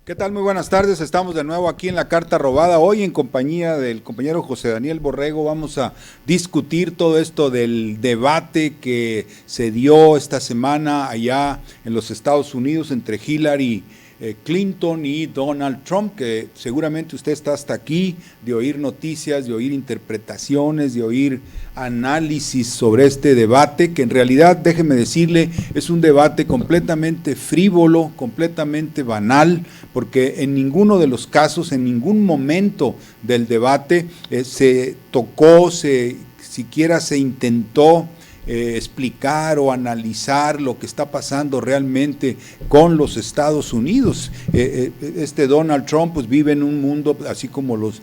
¿Qué tal? Muy buenas tardes. Estamos de nuevo aquí en La Carta Robada. Hoy en compañía del compañero José Daniel Borrego vamos a discutir todo esto del debate que se dio esta semana allá en los Estados Unidos entre Hillary Clinton y Donald Trump, que seguramente usted está hasta aquí de oír noticias, de oír interpretaciones, de oír análisis sobre este debate, que en realidad, déjeme decirle, es un debate completamente frívolo, completamente banal, porque en ninguno de los casos, en ningún momento del debate se tocó, siquiera se intentó explicar o analizar lo que está pasando realmente con los Estados Unidos. Este Donald Trump pues vive en un mundo así como los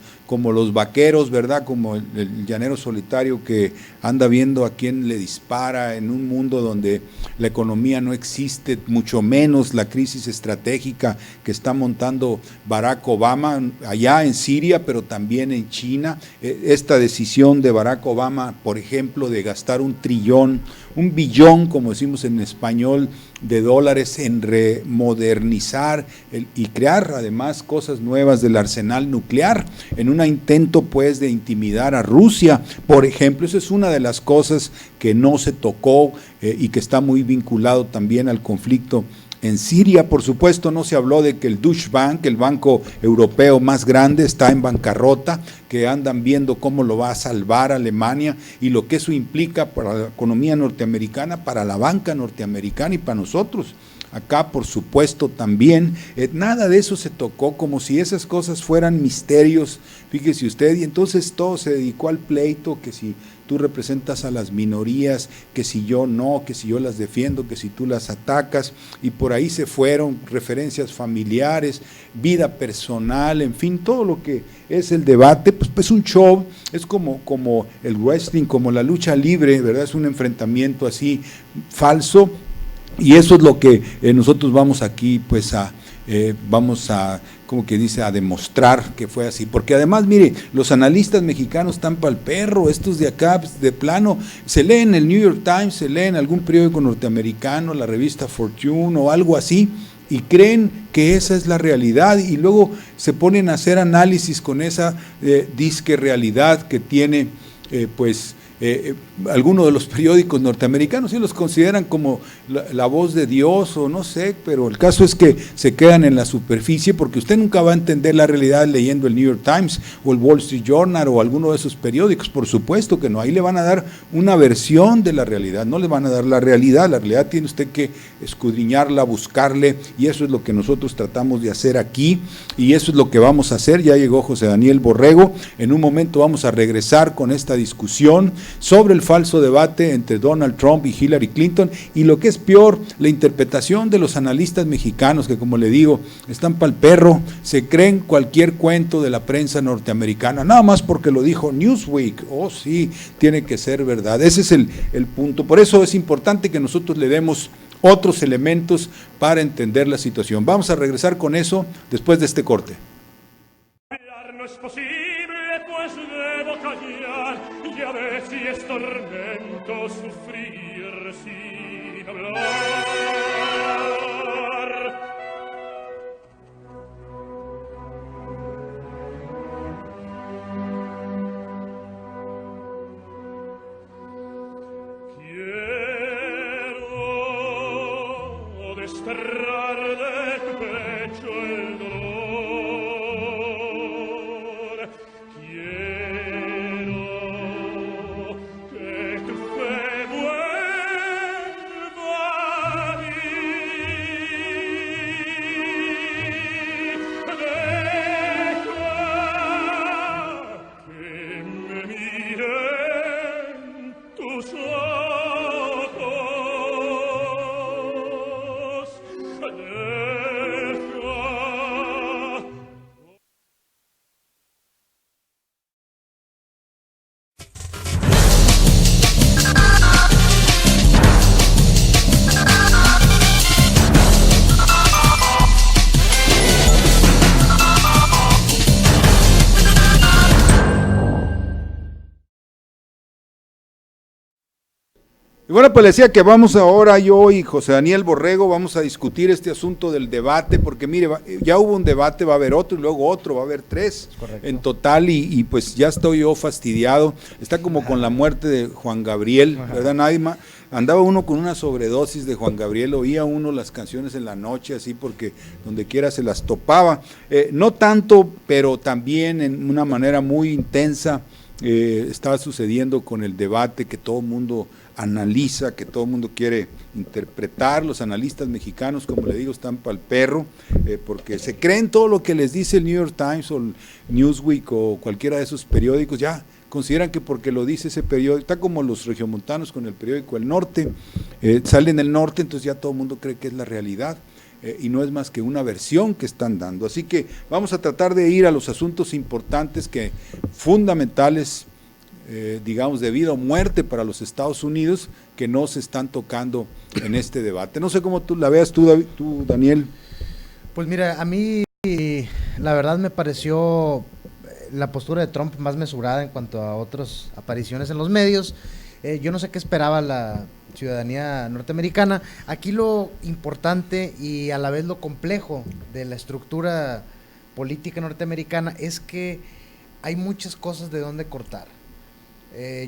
vaqueros, ¿verdad? Como el llanero solitario que anda viendo a quién le dispara, en un mundo donde la economía no existe, mucho menos la crisis estratégica que está montando Barack Obama allá en Siria, pero también en China. Esta decisión de Barack Obama, por ejemplo, de gastar un billón, como decimos en español, de dólares en remodernizar y crear además cosas nuevas del arsenal nuclear, en un intento pues de intimidar a Rusia, por ejemplo. Esa es una de las cosas que no se tocó y que está muy vinculado también al conflicto en Siria. Por supuesto, no se habló de que el Deutsche Bank, el banco europeo más grande, está en bancarrota, que andan viendo cómo lo va a salvar Alemania y lo que eso implica para la economía norteamericana, para la banca norteamericana y para nosotros. Acá, por supuesto, también, nada de eso se tocó, como si esas cosas fueran misterios, fíjese usted, y entonces todo se dedicó al pleito, que si tú representas a las minorías, que si yo no, que si yo las defiendo, que si tú las atacas, y por ahí se fueron referencias familiares, vida personal, en fin, todo lo que es el debate, pues un show, es como el wrestling, como la lucha libre, ¿verdad? Es un enfrentamiento así falso. Y eso es lo que nosotros vamos aquí pues vamos a, como que dice, a demostrar que fue así, porque además, mire, los analistas mexicanos están para el perro, estos de acá, pues, de plano, se leen el New York Times, se leen algún periódico norteamericano, la revista Fortune o algo así, y creen que esa es la realidad, y luego se ponen a hacer análisis con esa disque realidad que tiene, algunos de los periódicos norteamericanos, sí los consideran como la voz de Dios o no sé, pero el caso es que se quedan en la superficie, porque usted nunca va a entender la realidad leyendo el New York Times o el Wall Street Journal o alguno de esos periódicos. Por supuesto que no, ahí le van a dar una versión de la realidad, no le van a dar la realidad tiene usted que escudriñarla, buscarle, y eso es lo que nosotros tratamos de hacer aquí, y eso es lo que vamos a hacer. Ya llegó José Daniel Borrego, en un momento vamos a regresar con esta discusión sobre el falso debate entre Donald Trump y Hillary Clinton, y lo que es peor, la interpretación de los analistas mexicanos, que como le digo, están pa'l perro, se creen cualquier cuento de la prensa norteamericana, nada más porque lo dijo Newsweek. Oh sí, tiene que ser verdad. Ese es el punto. Por eso es importante que nosotros le demos otros elementos para entender la situación. Vamos a regresar con eso después de este corte. No es posible, pues debo callar, ya ves si es tormento sufrir sin hablar. Quiero desterrar de tu pecho el dolor. Quiero que tu fe vuelva a mí. Deja que me miren tus ojos. Deja Y bueno, pues le decía que vamos ahora, yo y José Daniel Borrego, vamos a discutir este asunto del debate, porque mire, ya hubo un debate, va a haber otro y luego otro, va a haber 3 en total, y pues ya estoy yo fastidiado. Está como con la muerte de Juan Gabriel, ¿verdad, Naima? Andaba uno con una sobredosis de Juan Gabriel, oía uno las canciones en la noche, así porque donde quiera se las topaba. No tanto, pero también en una manera muy intensa estaba sucediendo con el debate que todo el mundo analiza, que todo el mundo quiere interpretar. Los analistas mexicanos, como le digo, están para el perro, porque se creen todo lo que les dice el New York Times o el Newsweek o cualquiera de esos periódicos. Ya consideran que porque lo dice ese periódico, está como los regiomontanos con el periódico El Norte, salen del norte, entonces ya todo el mundo cree que es la realidad, y no es más que una versión que están dando. Así que vamos a tratar de ir a los asuntos importantes, fundamentales, digamos, de vida o muerte para los Estados Unidos, que no se están tocando en este debate. No sé cómo tú la veas tú, Daniel. Pues mira, a mí la verdad me pareció la postura de Trump más mesurada en cuanto a otras apariciones en los medios. Yo no sé qué esperaba la ciudadanía norteamericana. Aquí lo importante y a la vez lo complejo de la estructura política norteamericana es que hay muchas cosas de dónde cortar.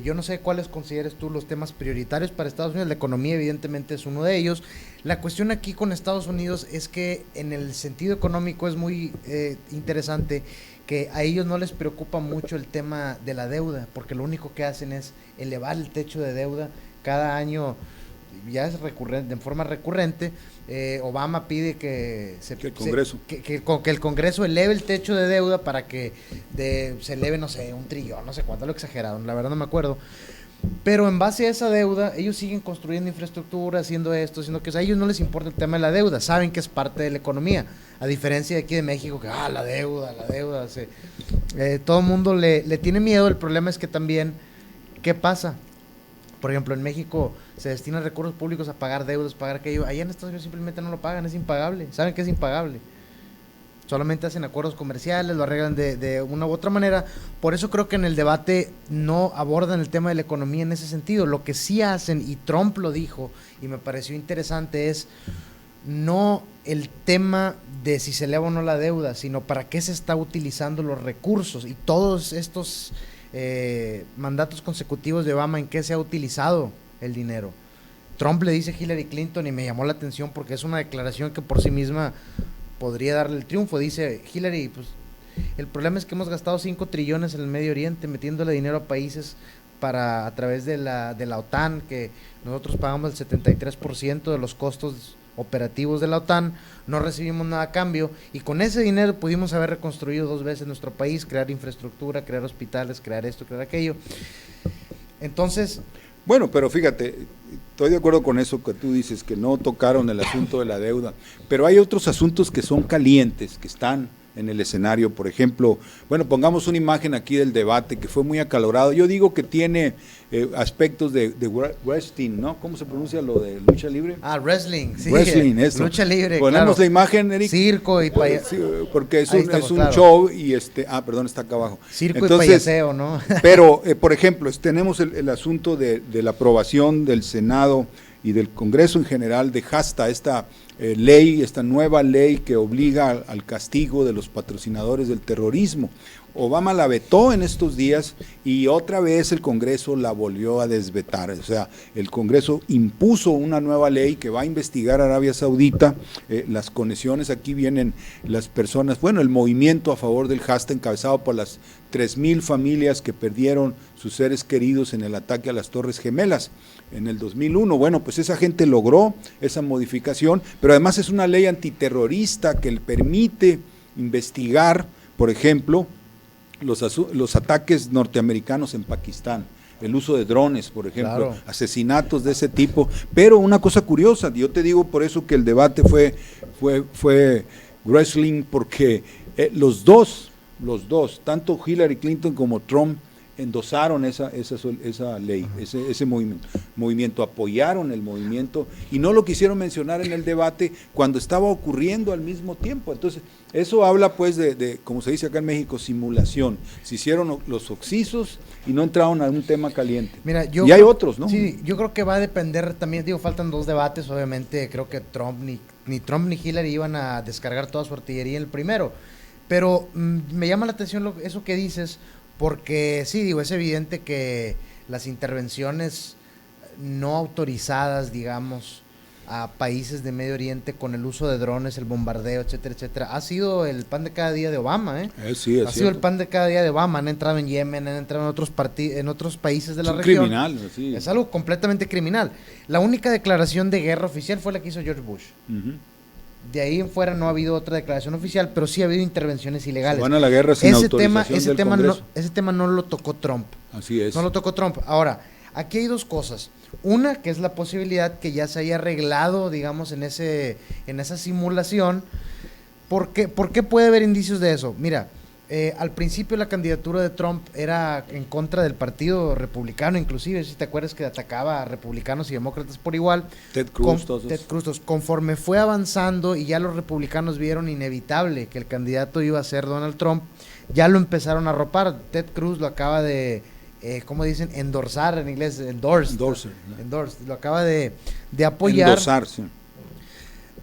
Yo no sé cuáles consideres tú los temas prioritarios para Estados Unidos. La economía evidentemente es uno de ellos. La cuestión aquí con Estados Unidos es que en el sentido económico es muy interesante que a ellos no les preocupa mucho el tema de la deuda, porque lo único que hacen es elevar el techo de deuda cada año. Ya es recurrente, en forma recurrente. Obama pide que el Congreso eleve el techo de deuda para que se eleve, no sé, 1 trillón, no sé cuánto, lo exagerado, la verdad no me acuerdo. Pero en base a esa deuda, ellos siguen construyendo infraestructura, haciendo esto, haciendo que, o sea, a ellos no les importa el tema de la deuda, saben que es parte de la economía, a diferencia de aquí de México, que la deuda, todo el mundo le tiene miedo. El problema es que también, ¿qué pasa? Por ejemplo, en México se destinan recursos públicos a pagar deudas, pagar aquello. Allá en Estados Unidos simplemente no lo pagan, es impagable. Saben que es impagable. Solamente hacen acuerdos comerciales, lo arreglan de una u otra manera. Por eso creo que en el debate no abordan el tema de la economía en ese sentido. Lo que sí hacen, y Trump lo dijo, y me pareció interesante, es no el tema de si se eleva o no la deuda, sino para qué se está utilizando los recursos. Y todos estos mandatos consecutivos de Obama, en qué se ha utilizado el dinero. Trump le dice a Hillary Clinton, y me llamó la atención porque es una declaración que por sí misma podría darle el triunfo. Dice Hillary, pues el problema es que hemos gastado 5 trillones en el Medio Oriente metiéndole dinero a países a través de la OTAN, que nosotros pagamos el 73% de los costos operativos de la OTAN, no recibimos nada a cambio, y con ese dinero pudimos haber reconstruido 2 veces nuestro país, crear infraestructura, crear hospitales, crear esto, crear aquello. Entonces, bueno, pero fíjate, estoy de acuerdo con eso que tú dices, que no tocaron el asunto de la deuda, pero hay otros asuntos que son calientes, que están en el escenario. Por ejemplo, bueno, pongamos una imagen aquí del debate que fue muy acalorado. Yo digo que tiene aspectos de wrestling, ¿no? ¿Cómo se pronuncia lo de lucha libre? Wrestling, sí. Wrestling, eso. Lucha libre, ponemos claro. la imagen, Eric. Circo y payaseo. Sí, porque es un claro. Show y perdón, está acá abajo. Circo. Entonces, y payaseo, ¿no? Pero, por ejemplo, tenemos el asunto de la aprobación del Senado y del Congreso en general de HASTA, esta nueva ley que obliga al castigo de los patrocinadores del terrorismo. Obama la vetó en estos días y otra vez el Congreso la volvió a desvetar. O sea, el Congreso impuso una nueva ley que va a investigar a Arabia Saudita, las conexiones. Aquí vienen las personas, el movimiento a favor del HASTA, encabezado por las 3,000 familias que perdieron sus seres queridos en el ataque a las Torres Gemelas en el 2001. Bueno, pues esa gente logró esa modificación, pero además es una ley antiterrorista que le permite investigar, por ejemplo, los ataques norteamericanos en Pakistán, el uso de drones, por ejemplo, claro, asesinatos de ese tipo. Pero una cosa curiosa, yo te digo por eso que el debate fue wrestling, porque los dos, tanto Hillary Clinton como Trump, endosaron esa ley, ese movimiento, apoyaron el movimiento y no lo quisieron mencionar en el debate cuando estaba ocurriendo al mismo tiempo. Entonces, eso habla pues de, como se dice acá en México, simulación. Se hicieron los oxisos y no entraron a un tema caliente. Mira, y hay otros, ¿no? Sí, yo creo que va a depender también, faltan 2 debates, obviamente creo que ni Trump ni Hillary iban a descargar toda su artillería en el primero, pero me llama la atención eso que dices, porque sí, es evidente que las intervenciones no autorizadas, digamos, a países de Medio Oriente con el uso de drones, el bombardeo, etcétera, etcétera, ha sido el pan de cada día de Obama, sí, ha sido el pan de cada día de Obama. Han entrado en Yemen, han entrado en otros países de la región. Criminal, sí. Es algo completamente criminal. La única declaración de guerra oficial fue la que hizo George Bush. De ahí en fuera no ha habido otra declaración oficial, pero sí ha habido intervenciones ilegales. Se van a la guerra sin autorización del Congreso. Ese tema no lo tocó Trump. Así es. No lo tocó Trump. Ahora, aquí hay 2 cosas. Una, que es la posibilidad que ya se haya arreglado, digamos, en esa simulación. ¿Por qué puede haber indicios de eso? Mira, al principio la candidatura de Trump era en contra del Partido Republicano, inclusive, si te acuerdas que atacaba a republicanos y demócratas por igual. Ted Cruz. Conforme fue avanzando y ya los republicanos vieron inevitable que el candidato iba a ser Donald Trump, ya lo empezaron a arropar. Ted Cruz lo acaba de... ¿cómo dicen? Endorsar en inglés, endorse, lo acaba de apoyar. Endosar, sí.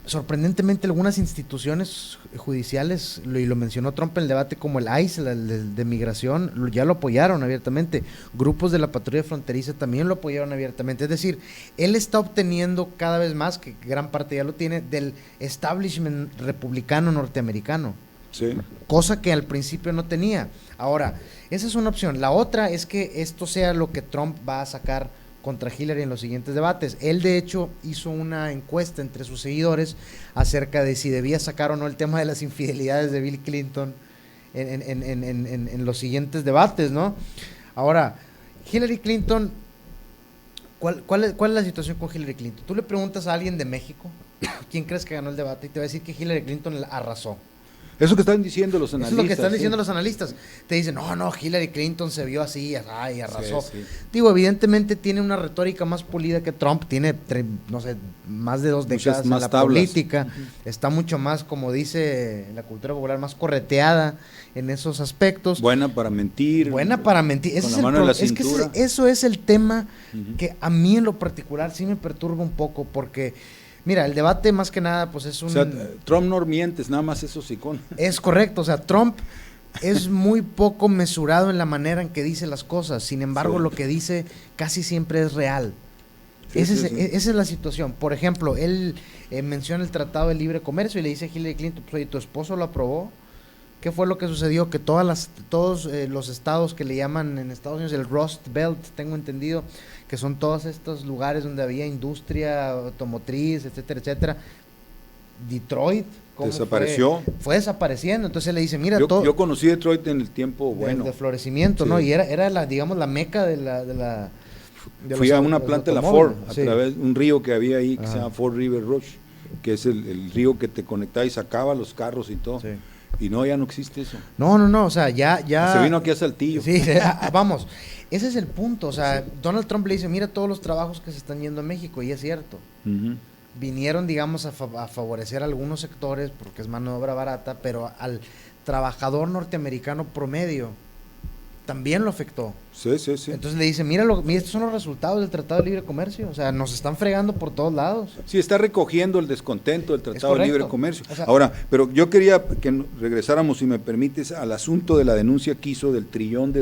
Sorprendentemente algunas instituciones judiciales, y lo mencionó Trump en el debate, como el ICE, el de migración, ya lo apoyaron abiertamente. Grupos de la patrulla fronteriza también lo apoyaron abiertamente. Es decir, él está obteniendo cada vez más, que gran parte ya lo tiene, del establishment republicano norteamericano. Sí. Cosa que al principio no tenía. Ahora, esa es una opción. La otra es que esto sea lo que Trump va a sacar contra Hillary en los siguientes debates. Él, de hecho, hizo una encuesta entre sus seguidores acerca de si debía sacar o no el tema de las infidelidades de Bill Clinton en los siguientes debates, ¿no? Ahora, Hillary Clinton, ¿cuál es la situación con Hillary Clinton? Tú le preguntas a alguien de México, ¿quién crees que ganó el debate? Y te va a decir que Hillary Clinton arrasó. Eso que están diciendo los analistas. Eso es lo que están diciendo los analistas. Te dicen, no, Hillary Clinton se vio así y arrasó. Sí. Digo, evidentemente tiene una retórica más pulida que Trump, tiene, no sé, más de 2 décadas en la política, está mucho más, como dice la cultura popular, más correteada en esos aspectos. Buena para mentir. Ese es eso es el tema que a mí en lo particular sí me perturba un poco, porque... Mira, el debate más que nada, pues es un... O sea, Trump no mientes, nada más es hocicón. Es correcto, o sea, Trump es muy poco mesurado en la manera en que dice las cosas, sin embargo, lo que dice casi siempre es real. Esa es la situación. Por ejemplo, él menciona el Tratado de Libre Comercio y le dice a Hillary Clinton, pues, ¿tu esposo lo aprobó? ¿Qué fue lo que sucedió? Que todos los estados que le llaman en Estados Unidos el Rust Belt, tengo entendido, que son todos estos lugares donde había industria automotriz, etcétera, etcétera. Detroit, ¿cómo desapareció? Fue desapareciendo. Entonces le dice, mira, yo conocí Detroit en el tiempo bueno. De florecimiento, sí. ¿No? Y era la meca de la fui a una planta de la Ford, a través de un río que había ahí, que se llama Ford River Rush, que es el río que te conectaba y sacaba los carros y todo. Sí. Y no, ya no existe eso. No, o sea, ya... Se vino aquí a Saltillo. Sí, vamos, ese es el punto, o sea, sí. Donald Trump le dice, mira todos los trabajos que se están yendo a México, y es cierto. Vinieron, digamos, a favorecer a algunos sectores, porque es mano de obra barata, pero al trabajador norteamericano promedio también lo afectó. Sí. Entonces le dice, mira, estos son los resultados del Tratado de Libre Comercio, o sea, nos están fregando por todos lados. Sí, está recogiendo el descontento del Tratado de Libre Comercio. O sea, ahora, pero yo quería que regresáramos, si me permites, al asunto de la denuncia que hizo del $1 trillón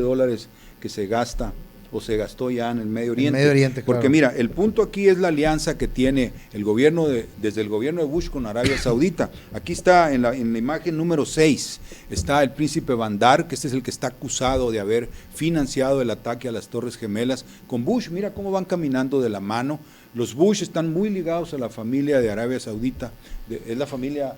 que se gasta o se gastó ya en el Medio Oriente. Porque mira, el punto aquí es la alianza que tiene el gobierno desde el gobierno de Bush con Arabia Saudita. Aquí está en la imagen número 6, está el príncipe Bandar, que este es el que está acusado de haber financiado el ataque a las Torres Gemelas con Bush. Mira cómo van caminando de la mano. Los Bush están muy ligados a la familia de Arabia Saudita, es la familia,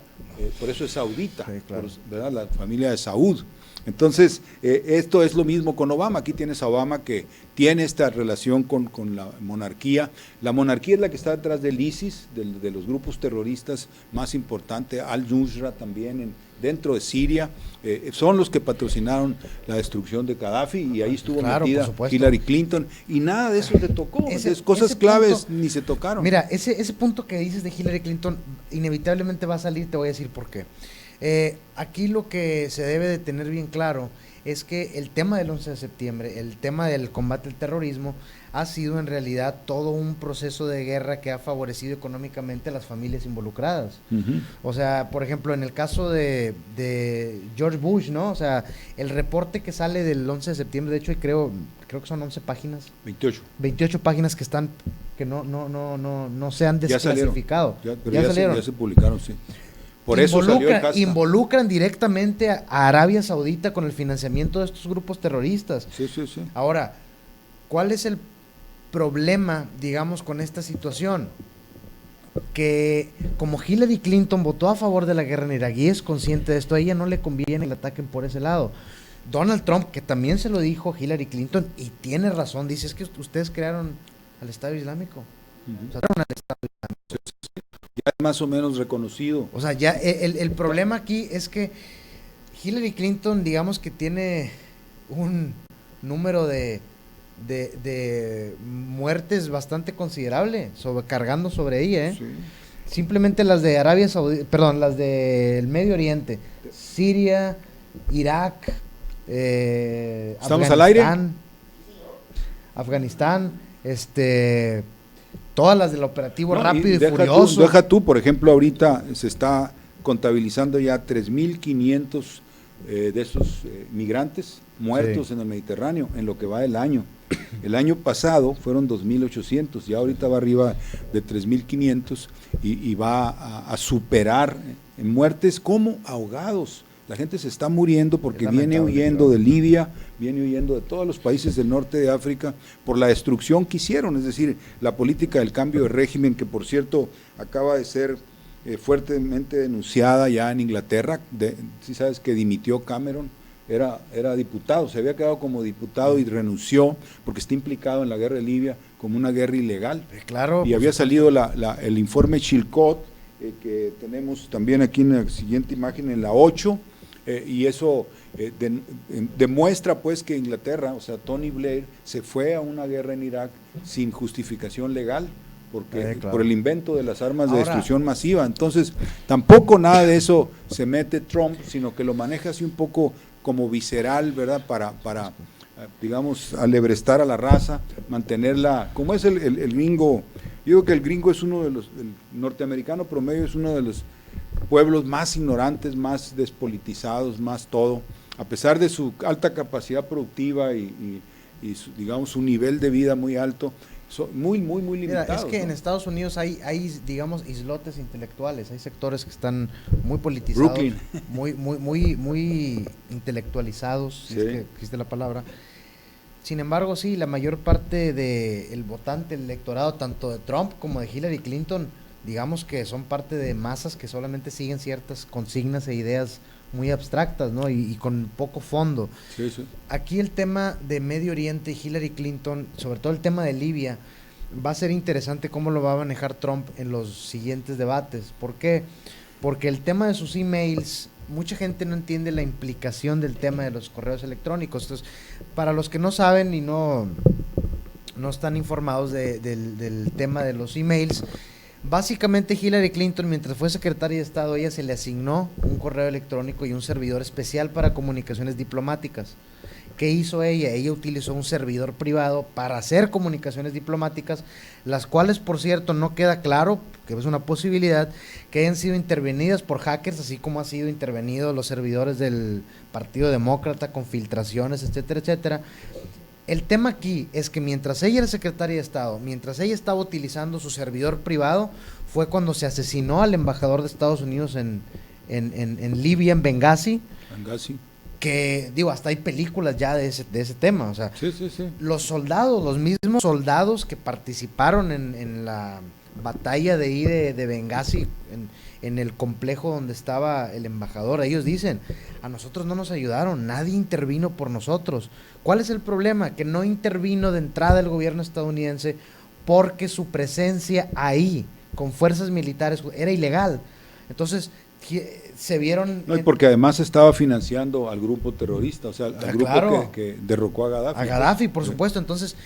por eso es saudita, sí, claro. ¿Verdad? La familia de Saud. Entonces, esto es lo mismo con Obama. Aquí tienes a Obama que tiene esta relación con la monarquía. La monarquía es la que está detrás del ISIS, de los grupos terroristas más importantes, Al-Nusra también dentro de Siria, son los que patrocinaron la destrucción de Gaddafi y ahí estuvo metida Hillary Clinton y nada de eso le tocó. Cosas claves ni se tocaron. Mira, ese punto que dices de Hillary Clinton inevitablemente va a salir, te voy a decir por qué. Aquí lo que se debe de tener bien claro es que el tema del 11 de septiembre, el tema del combate al terrorismo, ha sido en realidad todo un proceso de guerra que ha favorecido económicamente a las familias involucradas. O sea, por ejemplo, en el caso de George Bush, ¿no? O sea, el reporte que sale del 11 de septiembre, de hecho, creo que son 11 páginas. 28 páginas que están, que no se han desclasificado. Ya salieron. Ya se publicaron, sí. Por eso salió el hashtag. Involucran directamente a Arabia Saudita con el financiamiento de estos grupos terroristas. Sí. Ahora, ¿cuál es el problema, digamos, con esta situación? Que como Hillary Clinton votó a favor de la guerra en Irak y es consciente de esto, a ella no le conviene que la ataquen por ese lado. Donald Trump, que también se lo dijo Hillary Clinton, y tiene razón, dice, es que ustedes crearon al Estado Islámico. O sea, crearon al Estado Islámico. Ya es más o menos reconocido. O sea, ya el problema aquí es que Hillary Clinton, digamos que tiene un número de muertes bastante considerable cargando sobre ella, ¿eh? Sí. Simplemente las de Arabia Saudita, perdón, las del Medio Oriente, Siria, Irak, ¿estamos al aire? Afganistán, todas las del operativo rápido y furioso. Deja tú, por ejemplo, ahorita se está contabilizando ya 3.500 de esos migrantes muertos en el Mediterráneo en lo que va del año. El año pasado fueron 2.800, ya ahorita va arriba de 3.500 y va a superar en muertes como ahogados. La gente se está muriendo porque viene huyendo de Libia, viene huyendo de todos los países del norte de África por la destrucción que hicieron, es decir, la política del cambio de régimen, que por cierto acaba de ser fuertemente denunciada ya en Inglaterra. Si sabes que dimitió Cameron, era diputado, se había quedado como diputado y renunció porque está implicado en la guerra de Libia como una guerra ilegal. Claro. Y había salido el informe Chilcot, que tenemos también aquí en la siguiente imagen, en la 8, y eso demuestra pues que Inglaterra, o sea, Tony Blair, se fue a una guerra en Irak sin justificación legal, porque por el invento de las armas de destrucción masiva. Entonces, tampoco nada de eso se mete Trump, sino que lo maneja así un poco como visceral, ¿verdad? Para digamos, alebrestar a la raza, mantenerla, como es el gringo. Yo digo que el gringo es el norteamericano promedio es uno de los pueblos más ignorantes, más despolitizados, más todo, a pesar de su alta capacidad productiva y digamos, su nivel de vida muy alto, muy limitados. Mira, es que ¿no? en Estados Unidos hay, digamos, islotes intelectuales, hay sectores que están muy politizados, Brooklyn. muy intelectualizados, si es que existe la palabra. Sin embargo, sí, la mayor parte del votante, el electorado, tanto de Trump como de Hillary Clinton, digamos que son parte de masas que solamente siguen ciertas consignas e ideas muy abstractas, ¿no? Y con poco fondo. Sí. Aquí el tema de Medio Oriente y Hillary Clinton, sobre todo el tema de Libia, va a ser interesante cómo lo va a manejar Trump en los siguientes debates. ¿Por qué? Porque el tema de sus emails, mucha gente no entiende la implicación del tema de los correos electrónicos. Entonces, para los que no saben y no están informados del tema de los emails, básicamente Hillary Clinton, mientras fue secretaria de Estado, ella se le asignó un correo electrónico y un servidor especial para comunicaciones diplomáticas. ¿Qué hizo ella? Ella utilizó un servidor privado para hacer comunicaciones diplomáticas, las cuales, por cierto, no queda claro, que es una posibilidad, que hayan sido intervenidas por hackers, así como han sido intervenidos los servidores del Partido Demócrata con filtraciones, etcétera, etcétera. El tema aquí es que mientras ella era secretaria de Estado, mientras ella estaba utilizando su servidor privado, fue cuando se asesinó al embajador de Estados Unidos en Libia, en Benghazi. Que, digo, hasta hay películas ya de ese tema, o sea, sí. Los soldados, los mismos soldados que participaron en la batalla de ahí de Benghazi, en el complejo donde estaba el embajador, ellos dicen, a nosotros no nos ayudaron, nadie intervino por nosotros. ¿Cuál es el problema? Que no intervino de entrada el gobierno estadounidense porque su presencia ahí, con fuerzas militares, era ilegal. Entonces, se vieron... No, y porque además estaba financiando al grupo terrorista, o sea, al grupo claro, que derrocó a Gaddafi. a Gaddafi, por supuesto. Entonces,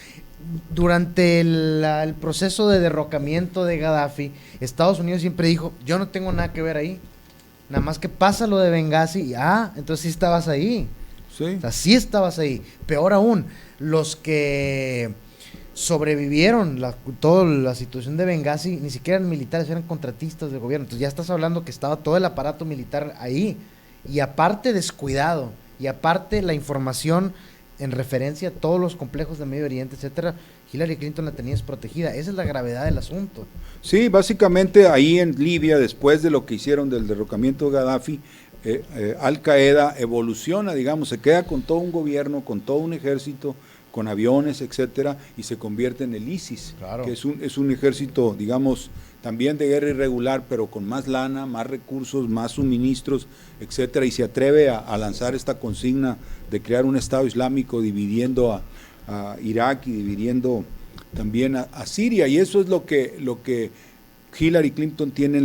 durante el proceso de derrocamiento de Gaddafi, Estados Unidos siempre dijo, yo no tengo nada que ver ahí. Nada más que pasa lo de Benghazi y, entonces sí estabas ahí. Sí. O sea, sí estabas ahí. Peor aún, los que sobrevivieron toda la situación de Benghazi, ni siquiera eran militares, eran contratistas del gobierno. Entonces ya estás hablando que estaba todo el aparato militar ahí. Y aparte descuidado, y aparte la información en referencia a todos los complejos de Medio Oriente, etcétera, Hillary Clinton la tenía desprotegida. Esa es la gravedad del asunto. Sí, básicamente ahí en Libia, después de lo que hicieron del derrocamiento de Gaddafi, Al Qaeda evoluciona, digamos, se queda con todo un gobierno, con todo un ejército, con aviones, etcétera, y se convierte en el ISIS, Claro. que es un ejército, digamos, también de guerra irregular, pero con más lana, más recursos, más suministros, etcétera, y se atreve a lanzar esta consigna de crear un Estado Islámico dividiendo a Irak y dividiendo también a Siria, y eso es lo que Hillary Clinton tiene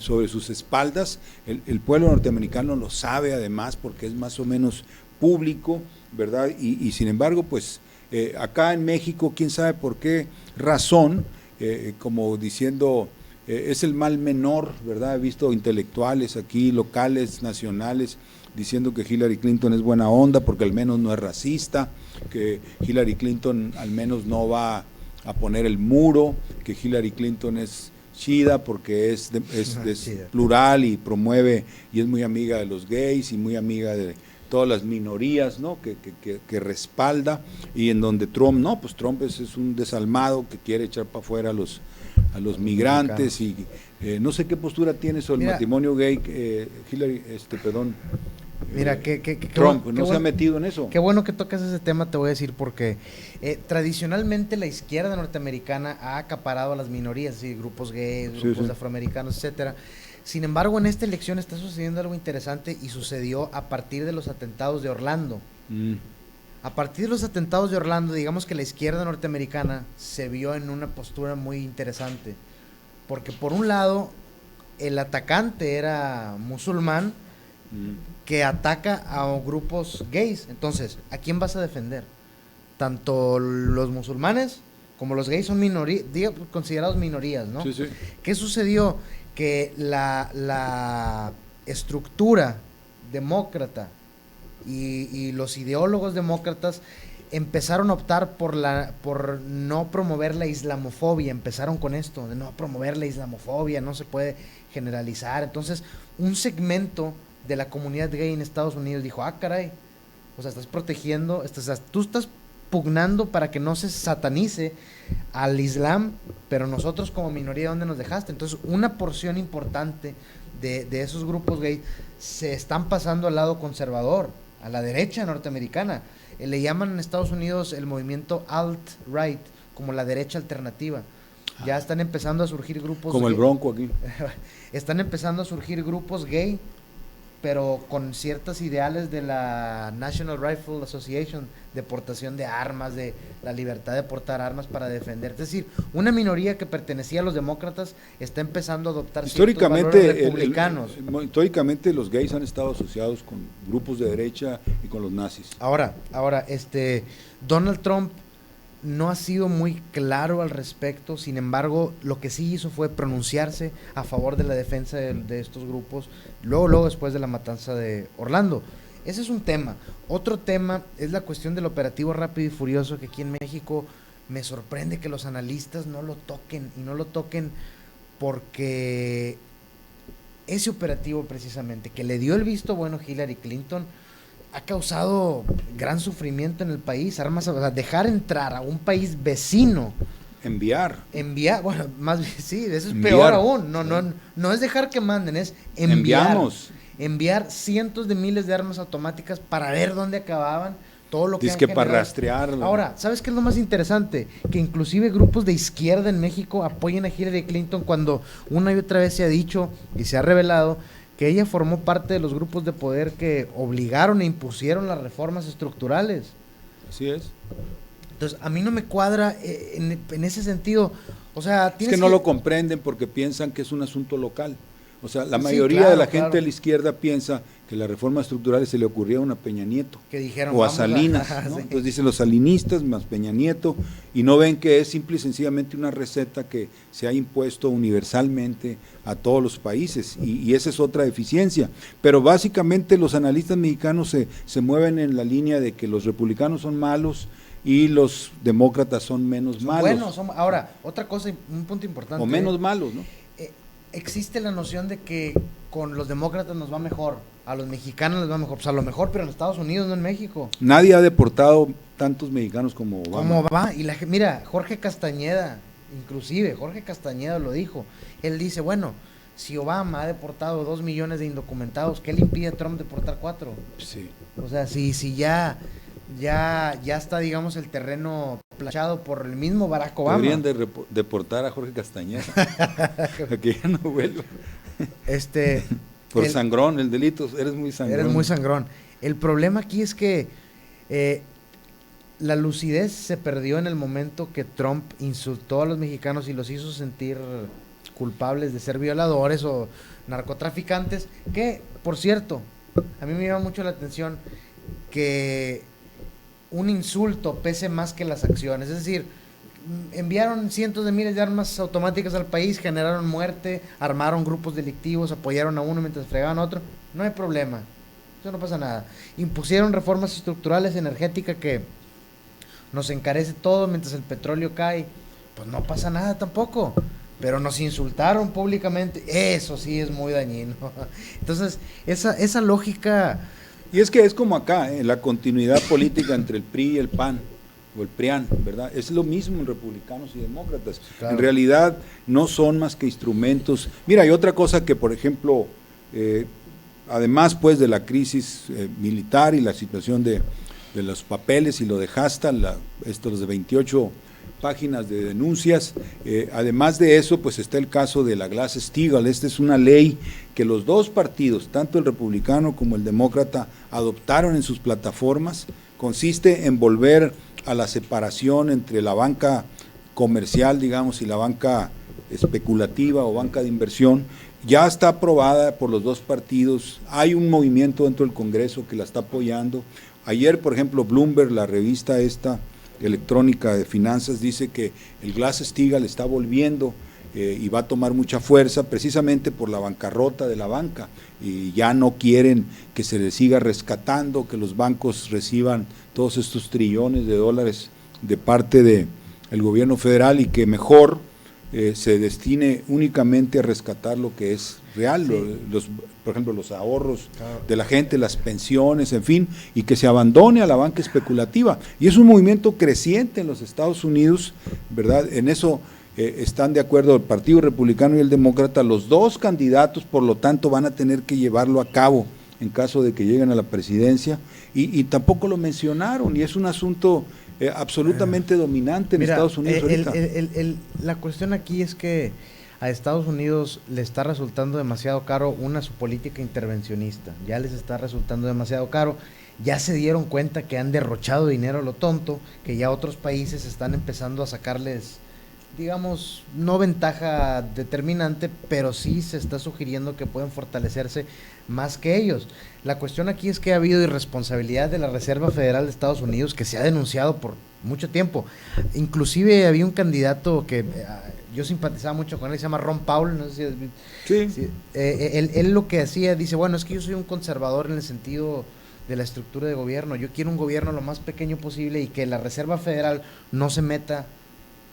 sobre sus espaldas. El pueblo norteamericano lo sabe además porque es más o menos público, ¿verdad? Y sin embargo, pues acá en México, quién sabe por qué razón, como diciendo, es el mal menor, ¿verdad? He visto intelectuales aquí, locales, nacionales, diciendo que Hillary Clinton es buena onda porque al menos no es racista, que Hillary Clinton al menos no va a poner el muro, que Hillary Clinton es chida porque es plural y promueve y es muy amiga de los gays y muy amiga de todas las minorías, ¿no? que respalda, y en donde Trump, no, pues Trump es un desalmado que quiere echar para afuera a los migrantes y no sé qué postura tiene sobre el matrimonio gay, Hillary, Mira, Trump no se ha metido en eso. Qué bueno que tocas ese tema, te voy a decir, porque tradicionalmente la izquierda norteamericana ha acaparado a las minorías, ¿sí? Grupos gays, grupos afroamericanos, etcétera. Sin embargo, en esta elección está sucediendo algo interesante y sucedió a partir de los atentados de Orlando. A partir de los atentados de Orlando, digamos que la izquierda norteamericana se vio en una postura muy interesante, porque por un lado, el atacante era musulmán, que ataca a grupos gays. Entonces, ¿a quién vas a defender? Tanto los musulmanes como los gays son considerados minorías, ¿no? Sí, sí. ¿Qué sucedió? Que la estructura demócrata y los ideólogos demócratas empezaron a optar por no promover la islamofobia. Empezaron con esto, de no promover la islamofobia, no se puede generalizar. Entonces, un segmento de la comunidad gay en Estados Unidos dijo, caray, o sea, estás protegiendo, tú estás pugnando para que no se satanice al Islam, pero nosotros como minoría, ¿dónde nos dejaste? Entonces, una porción importante de esos grupos gay se están pasando al lado conservador, a la derecha norteamericana. Le llaman en Estados Unidos el movimiento alt-right, como la derecha alternativa. Ya están empezando a surgir grupos como gay. el Bronco aquí. Están empezando a surgir grupos gay, pero con ciertos ideales de la National Rifle Association, de portación de armas, de la libertad de portar armas para defender. Es decir, una minoría que pertenecía a los demócratas está empezando a adoptar ciertos valores republicanos. Históricamente los gays han estado asociados con grupos de derecha y con los nazis. Ahora, Donald Trump no ha sido muy claro al respecto. Sin embargo, lo que sí hizo fue pronunciarse a favor de la defensa de estos grupos, luego después de la matanza de Orlando. Ese es un tema. Otro tema es la cuestión del operativo Rápido y Furioso, que aquí en México me sorprende que los analistas no lo toquen, porque ese operativo precisamente, que le dio el visto bueno a Hillary Clinton, ha causado gran sufrimiento en el país. O sea, dejar entrar a un país vecino, enviar, bueno, más bien, sí, eso es peor aún. No es dejar que manden, es enviar cientos de miles de armas automáticas para ver dónde acababan, todo lo que dice que para rastrear. Ahora, ¿sabes qué es lo más interesante? Que inclusive grupos de izquierda en México apoyan a Hillary Clinton, cuando una y otra vez se ha dicho y se ha revelado que ella formó parte de los grupos de poder que obligaron e impusieron las reformas estructurales. Así es. Entonces, a mí no me cuadra en ese sentido. O sea, es que no lo comprenden porque piensan que es un asunto local. O sea, la Sí, mayoría claro, de la gente claro. de la izquierda piensa que las reformas estructurales se le ocurrieron a Peña Nieto Que dijeron, o a vamos Salinas, ¿no? sí. Entonces dicen los salinistas más Peña Nieto y no ven que es simple y sencillamente una receta que se ha impuesto universalmente a todos los países y esa es otra deficiencia. Pero básicamente los analistas mexicanos se mueven en la línea de que los republicanos son malos y los demócratas son menos Son malos. buenos, ahora, otra cosa, un punto importante. O menos malos, ¿no? Existe la noción de que con los demócratas nos va mejor, a los mexicanos les va mejor, pues a lo mejor, pero en Estados Unidos, no en México. Nadie ha deportado tantos mexicanos como Obama. ¿Cómo va? Y mira, Jorge Castañeda, inclusive, Jorge Castañeda lo dijo. Él dice, bueno, si Obama ha deportado 2 millones de indocumentados, ¿qué le impide a Trump deportar 4? Sí. O sea, si ya está, digamos, el terreno planchado por el mismo Barack Obama. Deberían de deportar a Jorge Castañeda a que ya no vuelva. Por sangrón, el delito, eres muy sangrón. Eres muy sangrón. El problema aquí es que la lucidez se perdió en el momento que Trump insultó a los mexicanos y los hizo sentir culpables de ser violadores o narcotraficantes, que, por cierto, a mí me llama mucho la atención que un insulto pese más que las acciones. Es decir, enviaron cientos de miles de armas automáticas al país, generaron muerte, armaron grupos delictivos, apoyaron a uno mientras fregaban a otro. No hay problema, eso no pasa nada. Impusieron reformas estructurales energéticas que nos encarece todo mientras el petróleo cae. Pues no pasa nada tampoco. Pero nos insultaron públicamente. Eso sí es muy dañino. Entonces, esa lógica... Y es que es como acá, la continuidad política entre el PRI y el PAN, o el PRIAN, ¿verdad? Es lo mismo en republicanos y demócratas. Claro. En realidad no son más que instrumentos. Mira, hay otra cosa que, por ejemplo, además pues de la crisis militar y la situación de los papeles y lo de Hasta, estos de 28 páginas de denuncias, además de eso pues está el caso de la Glass-Steagall. Esta es una ley que los dos partidos, tanto el republicano como el demócrata, adoptaron en sus plataformas. Consiste en volver a la separación entre la banca comercial, digamos, y la banca especulativa o banca de inversión. Ya está aprobada por los dos partidos, hay un movimiento dentro del Congreso que la está apoyando. Ayer, por ejemplo, Bloomberg, la revista esta electrónica de finanzas, dice que el Glass-Steagall está volviendo y va a tomar mucha fuerza precisamente por la bancarrota de la banca, y ya no quieren que se les siga rescatando, que los bancos reciban todos estos trillones de dólares de parte del gobierno federal y que mejor se destine únicamente a rescatar lo que es real, sí. Por ejemplo, los ahorros de la gente, las pensiones, en fin, y que se abandone a la banca especulativa. Y es un movimiento creciente en los Estados Unidos, ¿verdad? En eso están de acuerdo el Partido Republicano y el Demócrata. Los dos candidatos, por lo tanto, van a tener que llevarlo a cabo en caso de que lleguen a la presidencia, y tampoco lo mencionaron, y es un asunto absolutamente dominante en Estados Unidos ahorita. La cuestión aquí es que a Estados Unidos le está resultando demasiado caro su política intervencionista, ya les está resultando demasiado caro, ya se dieron cuenta que han derrochado dinero a lo tonto, que ya otros países están empezando a sacarles, digamos, no ventaja determinante, pero sí se está sugiriendo que pueden fortalecerse más que ellos. La cuestión aquí es que ha habido irresponsabilidad de la Reserva Federal de Estados Unidos, que se ha denunciado por mucho tiempo. Inclusive había un candidato que yo simpatizaba mucho con él, se llama Ron Paul, no sé si él lo que hacía, dice, bueno, es que yo soy un conservador en el sentido de la estructura de gobierno, yo quiero un gobierno lo más pequeño posible y que la Reserva Federal no se meta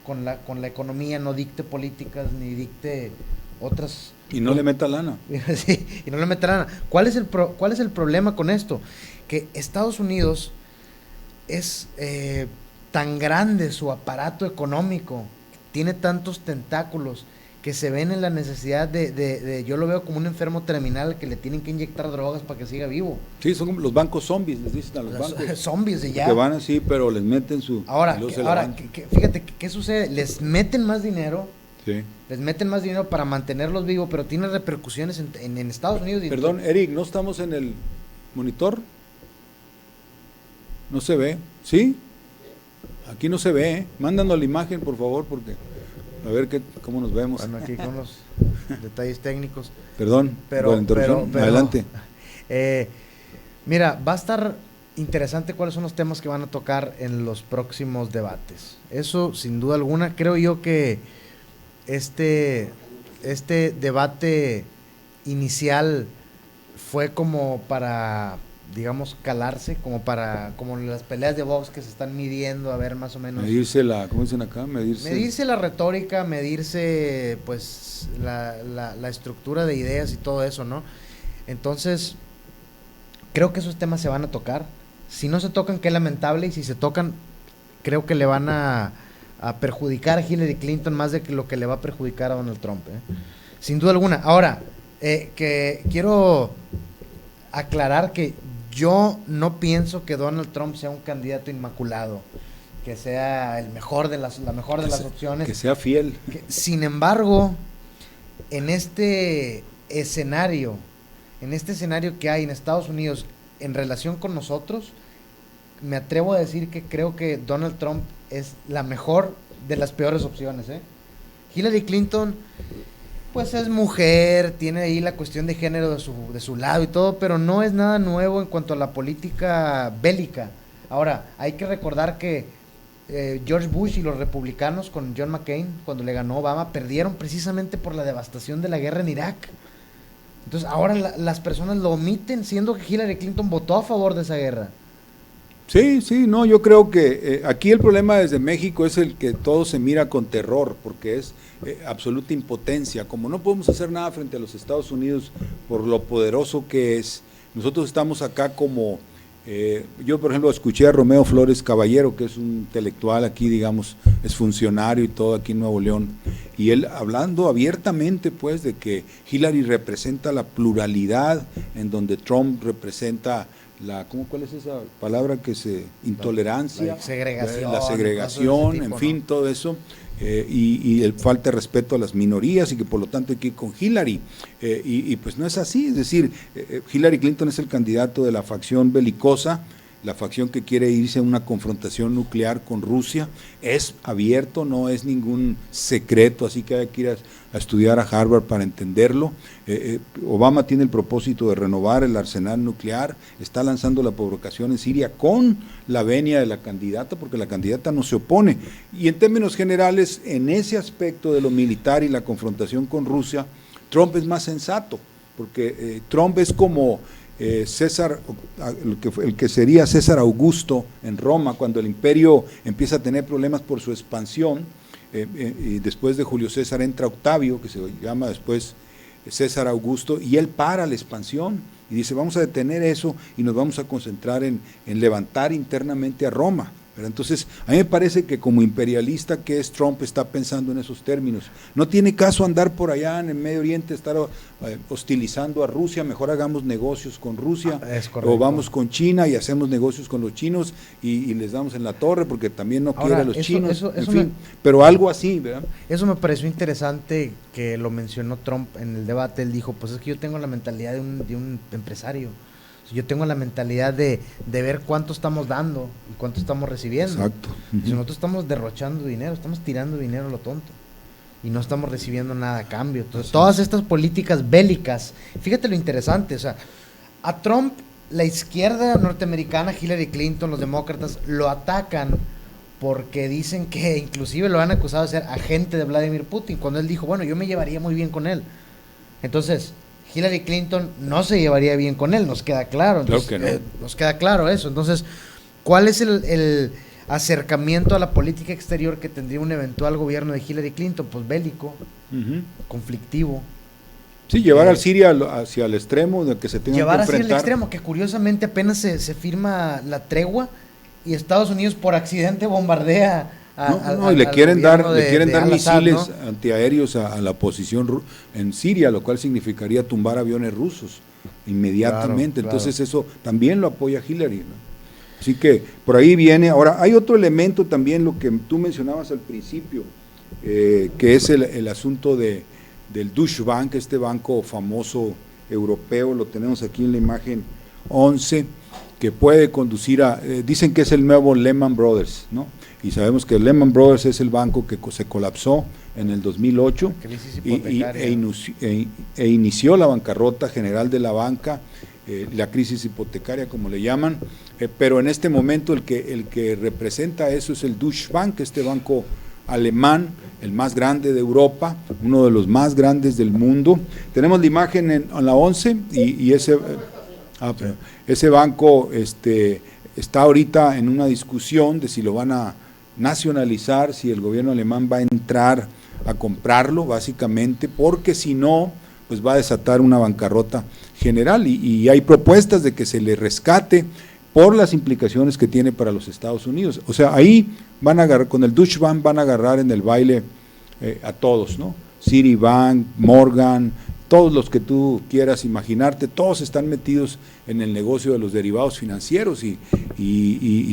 con la economía, no dicte políticas ni dicte otras. Y no le meta lana. Sí, y no le meta lana. ¿Cuál es el problema con esto? Que Estados Unidos es tan grande su aparato económico, tiene tantos tentáculos, que se ven en la necesidad de yo lo veo como un enfermo terminal que le tienen que inyectar drogas para que siga vivo. Sí, son como los bancos zombies, les dicen a los bancos. Zombies de ya. Que van así, pero les meten su... Ahora fíjate, ¿qué sucede? Les meten más dinero. Sí. Les meten más dinero para mantenerlos vivos, pero tiene repercusiones en Estados Unidos. Perdón, Eric, ¿no estamos en el monitor? No se ve, ¿sí? Aquí no se ve, Mándanos la imagen, por favor, porque a ver cómo nos vemos. Bueno, aquí con los... detalles técnicos. Perdón, por la interrupción. Adelante. Mira, va a estar interesante cuáles son los temas que van a tocar en los próximos debates. Eso, sin duda alguna, creo yo que este debate inicial fue como para, digamos, calarse, como las peleas de box que se están midiendo, a ver más o menos. ¿Cómo dicen acá? Medirse la retórica, medirse pues la estructura de ideas y todo eso, ¿no? Entonces, creo que esos temas se van a tocar. Si no se tocan, qué lamentable, y si se tocan, creo que le van a perjudicar a Hillary Clinton más de lo que le va a perjudicar a Donald Trump, sin duda alguna. Ahora, que quiero aclarar que yo no pienso que Donald Trump sea un candidato inmaculado, que sea la mejor de las opciones. Que sea fiel. Sin embargo, en este escenario que hay en Estados Unidos en relación con nosotros, me atrevo a decir que creo que Donald Trump es la mejor de las peores opciones, Hillary Clinton, pues es mujer, tiene ahí la cuestión de género de su lado y todo, pero no es nada nuevo en cuanto a la política bélica. Ahora, hay que recordar que George Bush y los republicanos con John McCain, cuando le ganó Obama, perdieron precisamente por la devastación de la guerra en Irak. Entonces ahora las personas lo omiten, siendo que Hillary Clinton votó a favor de esa guerra. Sí, no, yo creo que aquí el problema desde México es el que todo se mira con terror, porque es absoluta impotencia. Como no podemos hacer nada frente a los Estados Unidos por lo poderoso que es, nosotros estamos acá como, yo por ejemplo escuché a Romeo Flores Caballero, que es un intelectual aquí, digamos, es funcionario y todo aquí en Nuevo León, y él hablando abiertamente pues de que Hillary representa la pluralidad, en donde Trump representa ¿cuál es esa palabra que intolerancia? La segregación, tipo, en fin, ¿no? Todo eso, y el falta de respeto a las minorías, y que por lo tanto hay que ir con Hillary, y pues no es así, es decir, Hillary Clinton es el candidato de la facción belicosa, la facción que quiere irse a una confrontación nuclear con Rusia. Es abierto, no es ningún secreto, así que hay que ir a estudiar a Harvard para entenderlo. Obama tiene el propósito de renovar el arsenal nuclear, está lanzando la provocación en Siria con la venia de la candidata, porque la candidata no se opone. Y en términos generales, en ese aspecto de lo militar y la confrontación con Rusia, Trump es más sensato, porque Trump es como César, el que sería César Augusto en Roma, cuando el imperio empieza a tener problemas por su expansión, y después de Julio César entra Octavio, que se llama después César Augusto, y él para la expansión y dice: vamos a detener eso y nos vamos a concentrar en levantar internamente a Roma. Entonces, a mí me parece que como imperialista que es Trump, está pensando en esos términos. No tiene caso andar por allá en el Medio Oriente, estar hostilizando a Rusia, mejor hagamos negocios con Rusia, o vamos con China y hacemos negocios con los chinos y les damos en la torre, porque también no quiere a los chinos, en fin, pero algo así, ¿verdad? Eso me pareció interesante que lo mencionó Trump en el debate. Él dijo: pues es que yo tengo la mentalidad de un empresario. Yo tengo la mentalidad de ver cuánto estamos dando y cuánto estamos recibiendo. Exacto. Si nosotros estamos derrochando dinero, estamos tirando dinero a lo tonto y no estamos recibiendo nada a cambio. Entonces, todas estas políticas bélicas, fíjate lo interesante, o sea, a Trump, la izquierda norteamericana, Hillary Clinton, los demócratas, lo atacan porque dicen que inclusive lo han acusado de ser agente de Vladimir Putin, cuando él dijo: bueno, yo me llevaría muy bien con él. Entonces, Hillary Clinton no se llevaría bien con él, nos queda claro. Entonces, claro que no. Nos queda claro eso. Entonces, ¿cuál es el acercamiento a la política exterior que tendría un eventual gobierno de Hillary Clinton? Pues bélico, conflictivo. Sí, llevar a Siria hacia el extremo de que se tengan que enfrentar. Llevar hacia el extremo, que curiosamente apenas se firma la tregua y Estados Unidos por accidente bombardea y le quieren dar Al-Assad, misiles, ¿no?, antiaéreos a la posición en Siria, lo cual significaría tumbar aviones rusos inmediatamente. Claro. Entonces eso también lo apoya Hillary, ¿no? Así que por ahí viene. Ahora, hay otro elemento también, lo que tú mencionabas al principio, que es el asunto del Deutsche Bank, este banco famoso europeo, lo tenemos aquí en la imagen 11, que puede conducir a, dicen que es el nuevo Lehman Brothers, ¿no? Y sabemos que Lehman Brothers es el banco que se colapsó en el 2008 e inició la bancarrota general de la banca, la crisis hipotecaria como le llaman, pero en este momento el que representa eso es el Deutsche Bank, este banco alemán, el más grande de Europa, uno de los más grandes del mundo. Tenemos la imagen en la 11 y ese banco está ahorita en una discusión de si lo van a nacionalizar, si el gobierno alemán va a entrar a comprarlo, básicamente, porque si no, pues va a desatar una bancarrota general y hay propuestas de que se le rescate por las implicaciones que tiene para los Estados Unidos. O sea, ahí van a agarrar, con el Deutsche Bank van a agarrar en el baile a todos, ¿no? Citibank, Morgan, todos los que tú quieras imaginarte, todos están metidos en el negocio de los derivados financieros y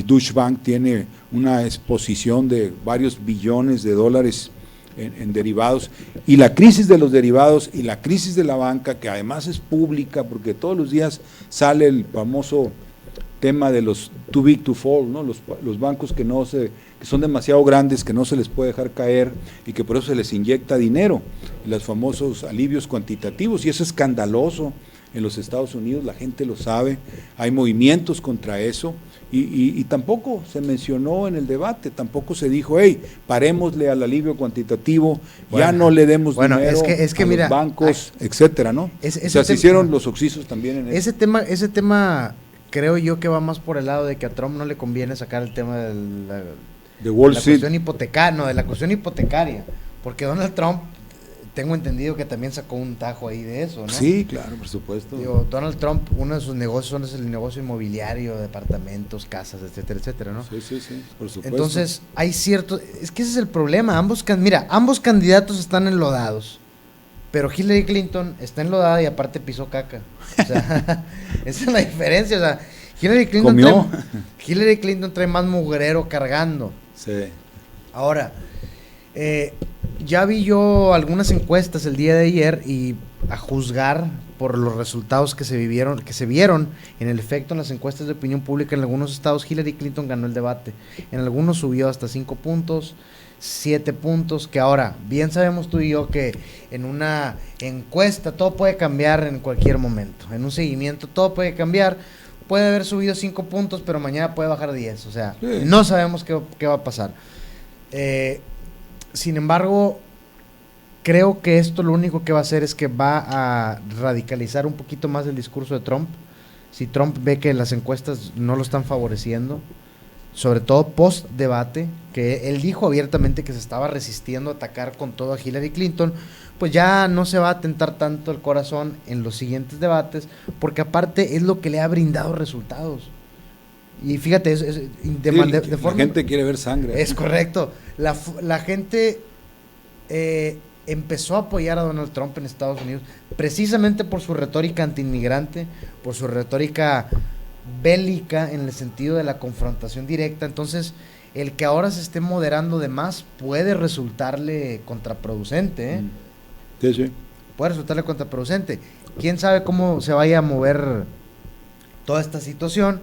Deutsche Bank tiene una exposición de varios billones de dólares en derivados, y la crisis de los derivados y la crisis de la banca, que además es pública, porque todos los días sale el famoso tema de los too big to fall, ¿no? Los bancos que son demasiado grandes, que no se les puede dejar caer y que por eso se les inyecta dinero, los famosos alivios cuantitativos, y eso es escandaloso en los Estados Unidos, la gente lo sabe, hay movimientos contra eso, y tampoco se mencionó en el debate, tampoco se dijo, hey, parémosle al alivio cuantitativo, ya no le demos dinero a los bancos, etcétera, ¿no? O sea, se hicieron los oxisos también en ese tema creo yo que va más por el lado de que a Trump no le conviene sacar el tema de Wall Street, de la cuestión hipotecaria, porque Donald Trump, tengo entendido que también sacó un tajo ahí de eso, ¿no? Sí, claro, por supuesto. Donald Trump, uno de sus negocios es el negocio inmobiliario, departamentos, casas, etcétera, etcétera, ¿no? Sí, por supuesto. Entonces, hay cierto, es que ese es el problema, ambos candidatos están enlodados, pero Hillary Clinton está enlodada y aparte pisó caca. O sea, esa es la diferencia, o sea, Hillary Clinton trae más mugrero cargando. Sí. Ahora, ya vi yo algunas encuestas el día de ayer y a juzgar por los resultados que se vieron en el efecto en las encuestas de opinión pública en algunos estados, Hillary Clinton ganó el debate. En algunos subió hasta 5 puntos, 7 puntos, que ahora, bien sabemos tú y yo que en una encuesta todo puede cambiar en cualquier momento, en un seguimiento todo puede cambiar, puede haber subido 5 puntos, pero mañana puede bajar 10, o sea, sí, no sabemos qué va a pasar. Sin embargo, creo que esto lo único que va a hacer es que va a radicalizar un poquito más el discurso de Trump. Si Trump ve que las encuestas no lo están favoreciendo, sobre todo post debate, que él dijo abiertamente que se estaba resistiendo a atacar con todo a Hillary Clinton, pues ya no se va a tentar tanto el corazón en los siguientes debates, porque aparte es lo que le ha brindado resultados. Y fíjate, de forma, la gente quiere ver sangre. Es correcto. La gente empezó a apoyar a Donald Trump en Estados Unidos precisamente por su retórica antiinmigrante, por su retórica bélica en el sentido de la confrontación directa. Entonces, el que ahora se esté moderando de más puede resultarle contraproducente, ¿eh? Sí. Puede resultarle contraproducente. Quién sabe cómo se vaya a mover toda esta situación,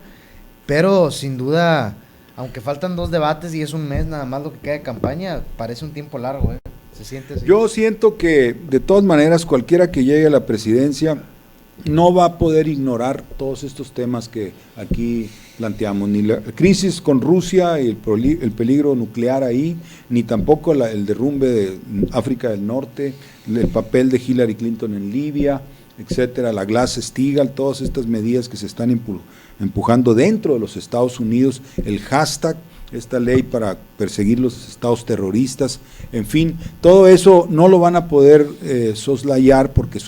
pero sin duda, aunque faltan 2 debates y es un mes nada más lo que queda de campaña, parece un tiempo largo, ¿eh? Se siente así. Yo siento que de todas maneras cualquiera que llegue a la presidencia no va a poder ignorar todos estos temas que aquí planteamos, ni la crisis con Rusia y el peligro nuclear ahí, ni tampoco el derrumbe de África del Norte, el papel de Hillary Clinton en Libia, etcétera, la Glass-Steagall, todas estas medidas que se están empujando dentro de los Estados Unidos, el hashtag, esta ley para perseguir los estados terroristas, en fin, todo eso no lo van a poder soslayar porque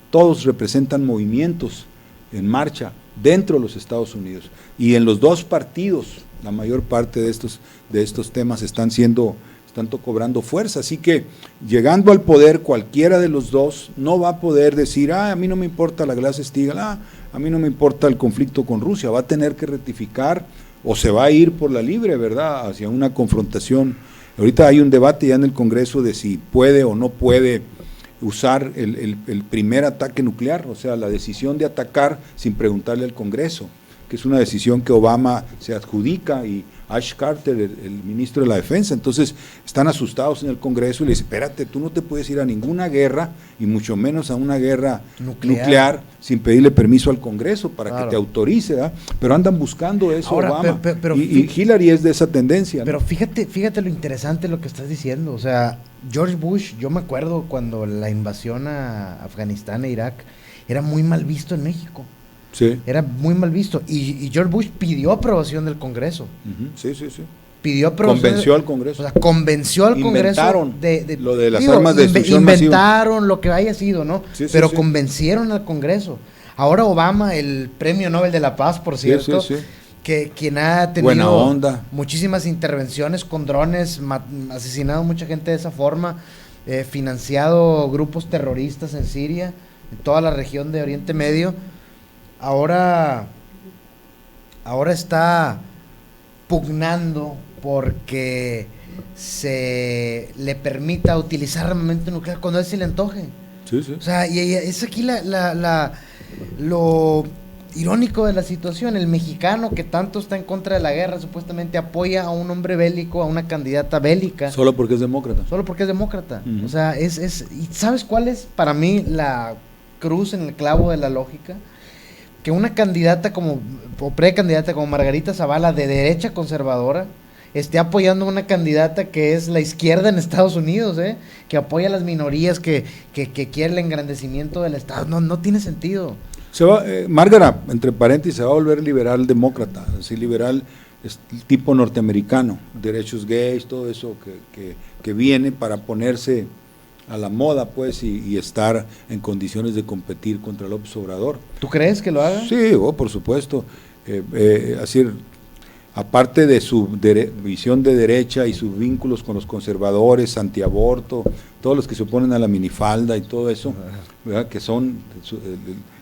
todos representan movimientos en marcha dentro de los Estados Unidos, y en los 2 partidos la mayor parte de estos temas están cobrando fuerza, así que llegando al poder cualquiera de los 2 no va a poder decir, a mí no me importa la Glass-Steagall, a mí no me importa el conflicto con Rusia, va a tener que rectificar o se va a ir por la libre, ¿verdad?, hacia una confrontación. Ahorita hay un debate ya en el Congreso de si puede o no puede usar el primer ataque nuclear, o sea, la decisión de atacar sin preguntarle al Congreso. que es una decisión que Obama se adjudica, y Ash Carter, el ministro de la Defensa. Entonces están asustados en el Congreso y le dicen, espérate, tú no te puedes ir a ninguna guerra, y mucho menos a una guerra nuclear sin pedirle permiso al Congreso para que te autorice, ¿verdad? Pero andan buscando eso. Ahora, Obama, y Hillary es de esa tendencia, ¿no? Pero fíjate lo interesante lo que estás diciendo. O sea, George Bush, yo me acuerdo cuando la invasión a Afganistán e Irak era muy mal visto en México. Sí. Era muy mal visto. Y George Bush pidió aprobación del Congreso. Sí. Pidió aprobación. Convenció al Congreso. O sea, convenció al inventaron Congreso lo de las armas de destrucción masiva. Inventaron lo que haya sido, ¿no? Pero convencieron al Congreso. Ahora Obama, el Premio Nobel de la Paz, por cierto, que quien ha tenido muchísimas intervenciones con drones, asesinado mucha gente de esa forma, financiado grupos terroristas en Siria, en toda la región de Oriente Medio. Ahora está pugnando porque se le permita utilizar armamento nuclear cuando a él se le antoje. O sea, y es aquí lo irónico de la situación. El mexicano que tanto está en contra de la guerra supuestamente apoya a un hombre bélico, a una candidata bélica. Solo porque es demócrata. O sea, ¿y sabes cuál es para mí la cruz en el clavo de la lógica? Que una candidata o precandidata como Margarita Zavala, de derecha conservadora, esté apoyando a una candidata que es la izquierda en Estados Unidos, que apoya a las minorías, que quiere el engrandecimiento del Estado. No tiene sentido. Margarita, entre paréntesis, se va a volver liberal demócrata, así liberal tipo norteamericano, derechos gays, todo eso que viene para ponerse a la moda, pues, y estar en condiciones de competir contra López Obrador. ¿Tú crees que lo haga? Sí, por supuesto. Así, aparte de su visión de derecha y sus vínculos con los conservadores, antiaborto, todos los que se oponen a la minifalda y todo eso, ¿verdad? Que son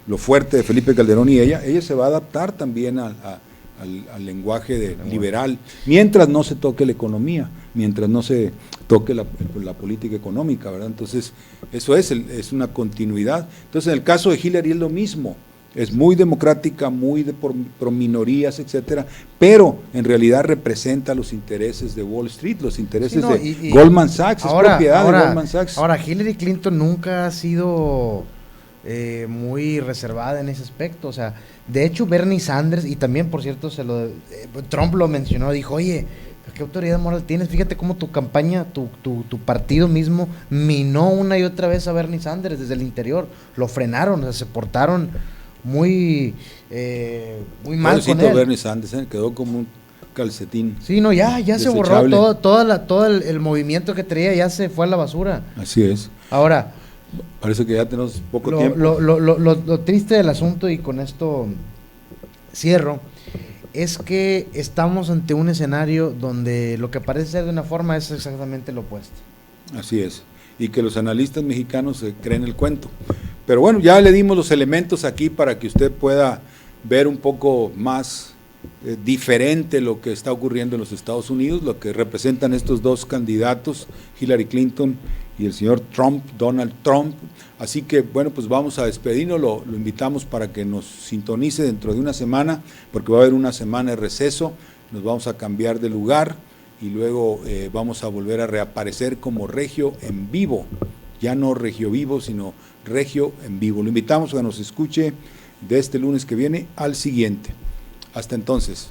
lo fuerte de Felipe Calderón y ella se va a adaptar también al lenguaje liberal, mientras no se toque la economía, mientras no se toque la política económica, ¿verdad? Entonces, eso es una continuidad. Entonces, en el caso de Hillary es lo mismo, es muy democrática, muy pro minorías, etcétera, pero en realidad representa los intereses de Wall Street, los intereses de Goldman Sachs, es propiedad de Goldman Sachs. Ahora, Hillary Clinton nunca ha sido muy reservada en ese aspecto. O sea, de hecho Bernie Sanders, y también por cierto Trump lo mencionó, dijo, oye, ¿qué autoridad moral tienes? Fíjate cómo tu campaña, tu partido mismo minó una y otra vez a Bernie Sanders desde el interior, lo frenaron, o sea, se portaron muy mal con él. Bernie Sanders quedó como un calcetín. Sí, no, ya se borró todo el movimiento que traía, ya se fue a la basura. Así es. Ahora, parece que ya tenemos poco tiempo. Lo triste del asunto, y con esto cierro, es que estamos ante un escenario donde lo que parece ser de una forma es exactamente lo opuesto. Así es, y que los analistas mexicanos se creen el cuento. Pero bueno, ya le dimos los elementos aquí para que usted pueda ver un poco más diferente lo que está ocurriendo en los Estados Unidos, lo que representan estos dos candidatos, Hillary Clinton y el señor Trump, Donald Trump. Así que bueno, pues vamos a despedirnos, lo invitamos para que nos sintonice dentro de una semana, porque va a haber una semana de receso, nos vamos a cambiar de lugar y luego vamos a volver a reaparecer como Regio en Vivo, ya no Regio Vivo, sino Regio en Vivo. Lo invitamos a que nos escuche de este lunes que viene al siguiente. Hasta entonces.